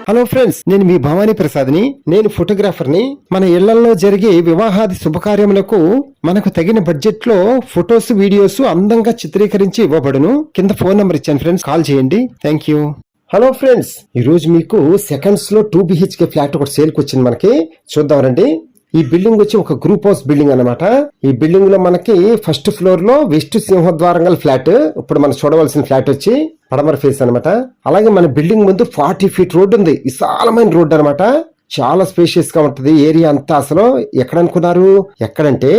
Hello friends, నేను మీ భవానీ ప్రసాద్ని. నేను ఫోటోగ్రాఫర్ని. మన ఇళ్లలో జరిగే వివాహాది శుభకార్యములకు మనకు తగిన బడ్జెట్ లో ఫొటోస్, వీడియోస్ అందంగా చిత్రీకరించి ఇవ్వబడును. కింద ఫోన్ నంబర్ ఇచ్చాను ఫ్రెండ్స్, కాల్ చేయండి. Thank you. హలో ఫ్రెండ్స్, ఈ రోజు మీకు సెకండ్స్ లో 2 BHK ఫ్లాట్ ఒకటి సేల్కి వచ్చింది. మనకి చూద్దాం రండి. ఈ బిల్డింగ్ వచ్చి ఒక గ్రూప్ హౌస్ బిల్డింగ్ అన్నమాట. ఈ బిల్డింగ్ లో మనకి ఫస్ట్ ఫ్లోర్ లో వెస్ట్ సింహద్వారం గల ఫ్లాట్. ఇప్పుడు మనం చూడవలసిన ఫ్లాట్ వచ్చి పడమర ఫేస్ అనమాట. అలాగే మన బిల్డింగ్ ముందు 40 feet రోడ్డు ఉంది. విశాలమైన రోడ్డు అనమాట. చాలా స్పేషియస్ గా ఉంటది ఏరియా అంతా. అసలు ఎక్కడ అనుకున్నారు? ఎక్కడంటే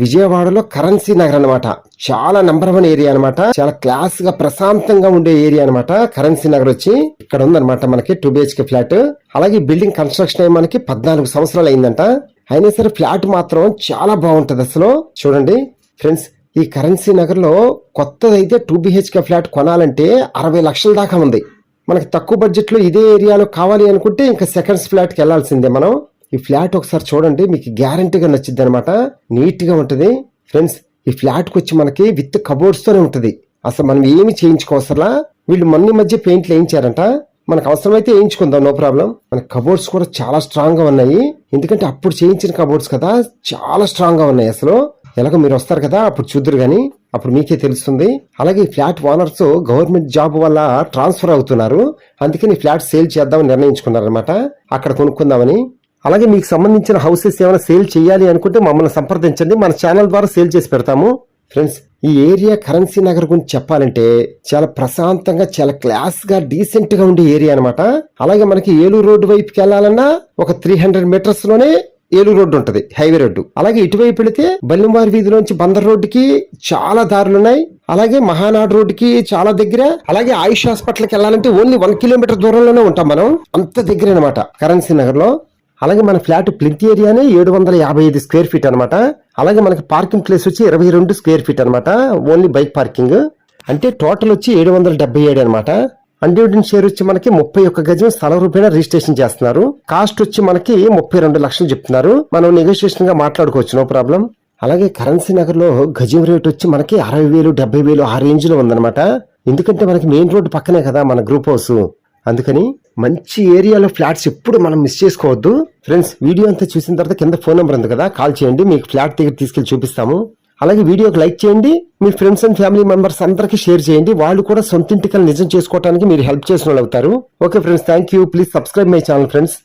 విజయవాడలో కరెన్సీ నగర్ అనమాట. చాలా నంబర్ 1 ఏరియా అనమాట. చాలా క్లాస్ గా ప్రశాంతంగా ఉండే ఏరియా అనమాట. కరెన్సీ నగర్ వచ్చి ఇక్కడ ఉందన్నమాట మనకి 2 BHK ఫ్లాట్. అలాగే బిల్డింగ్ కన్స్ట్రక్షన్ అయ్యి మనకి 14 సంవత్సరాలు అయిందంట. అయినా సరే ఫ్లాట్ మాత్రం చాలా బాగుంటది. అసలు చూడండి ఫ్రెండ్స్, ఈ కరెన్సీ నగర్ లో కొత్తదైతే 2 BHK ఫ్లాట్ కొనాలంటే 60 లక్షల దాకా ఉంది. మనకి తక్కువ బడ్జెట్ లో ఇదే ఏరియాలో కావాలి అనుకుంటే ఇంకా సెకండ్స్ ఫ్లాట్ కి వెళ్లాల్సిందే మనం. ఈ ఫ్లాట్ ఒకసారి చూడండి, మీకు గ్యారంటీగా నచ్చిద్ది అనమాట. నీట్ గా ఉంటది ఫ్రెండ్స్. ఈ ఫ్లాట్ కి వచ్చి మనకి విత్ కబోర్డ్స్ తోనే ఉంటది. అసలు మనం ఏమి చేయించుకోవసరా. వీళ్ళు మొన్న మధ్య పెయింట్లు వేయించారంట. మనకు అవసరమైతే వేయించుకుందాం, నో ప్రాబ్లం. మన కబోర్డ్స్ కూడా చాలా స్ట్రాంగ్ గా ఉన్నాయి. ఎందుకంటే అప్పుడు చేయించిన కబోర్డ్స్ కదా, చాలా స్ట్రాంగ్ గా ఉన్నాయి. అసలు ఎలాగో మీరు వస్తారు కదా, అప్పుడు చూద్దరు గాని, అప్పుడు మీకే తెలుస్తుంది. అలాగే ఈ ఫ్లాట్ ఓనర్స్ గవర్నమెంట్ జాబ్ వల్ల ట్రాన్స్ఫర్ అవుతున్నారు. అందుకని ఫ్లాట్ సేల్ చేద్దామని నిర్ణయించుకున్నారనమాట, అక్కడ కొనుక్కుందామని. అలాగే మీకు సంబంధించిన హౌసెస్ ఏమైనా సేల్ చేయాలి అనుకుంటే మమ్మల్ని సంప్రదించండి. మన ఛానల్ ద్వారా సేల్ చేసి పెడతాము. ఫ్రెండ్స్, ఈ ఏరియా కరెన్సీ నగర్ గురించి చెప్పాలంటే చాలా ప్రశాంతంగా, చాలా క్లాస్ గా, డీసెంట్ గా ఉండే ఏరియా అనమాట. అలాగే మనకి ఏలూరు రోడ్డు వైపుకి వెళ్లాలన్నా ఒక 300 meters లోనే ఏలూరు రోడ్డు ఉంటది, హైవే రోడ్డు. అలాగే ఇటువైపు వెళితే బల్లింవారి వీధిలోంచి బందర్ రోడ్డుకి చాలా దారులున్నాయి. అలాగే మహానాడు రోడ్డుకి చాలా దగ్గర. అలాగే ఆయుష్ హాస్పిటల్కి వెళ్ళాలంటే ఓన్లీ 1 kilometer దూరంలోనే ఉంటాం మనం. అంత దగ్గర అనమాట కరెన్సీ నగర్ లో. అలాగే మన ఫ్లాట్ ప్లింత్ ఏరియానే 755 square feet అనమాట. అలాగే మనకి పార్కింగ్ ప్లేస్ వచ్చి 22 square feet అనమాట. Only bike parking. అంటే టోటల్ వచ్చి 777 అనమాట. అన్డివిడెంట్ షేర్ వచ్చి మనకి 31 గజం స్థలం రూపాయన రిజిస్ట్రేషన్ చేస్తున్నారు. కాస్ట్ వచ్చి మనకి 32 లక్షలు చెప్తున్నారు. మనం నెగోషియేషన్ గా మాట్లాడుకోవచ్చు, నో ప్రాబ్లం. అలాగే కరెన్సీ నగర్ లో గజం రేట్ వచ్చి మనకి 60,000, 70,000 ఆ రేంజ్ లో ఉందన్నమాట. ఎందుకంటే మనకి మెయిన్ రోడ్డు పక్కనే కదా మన గ్రూప్ హౌస్. అందుకని మంచి ఏరియాలో ఫ్లాట్స్ ఎప్పుడు మనం మిస్ చేసుకోవద్దు. ఫ్రెండ్స్, వీడియో అంతా చూసిన తర్వాత కింద ఫోన్ నెంబర్ ఉంది కదా, కాల్ చేయండి. మీకు ఫ్లాట్ దగ్గర తీసుకెళ్లి చూపిస్తాము. అలాగే వీడియోకి లైక్ చేయండి. మీ ఫ్రెండ్స్ అండ్ ఫ్యామిలీ మెంబర్స్ అందరికీ షేర్ చేయండి. వాళ్ళు కూడా సొంత ఇంటికలు నిజం చేసుకోవడానికి మీరు హెల్ప్ చేసిన వాళ్ళు అవుతారు. Okay friends, thank you. Please subscribe my channel friends.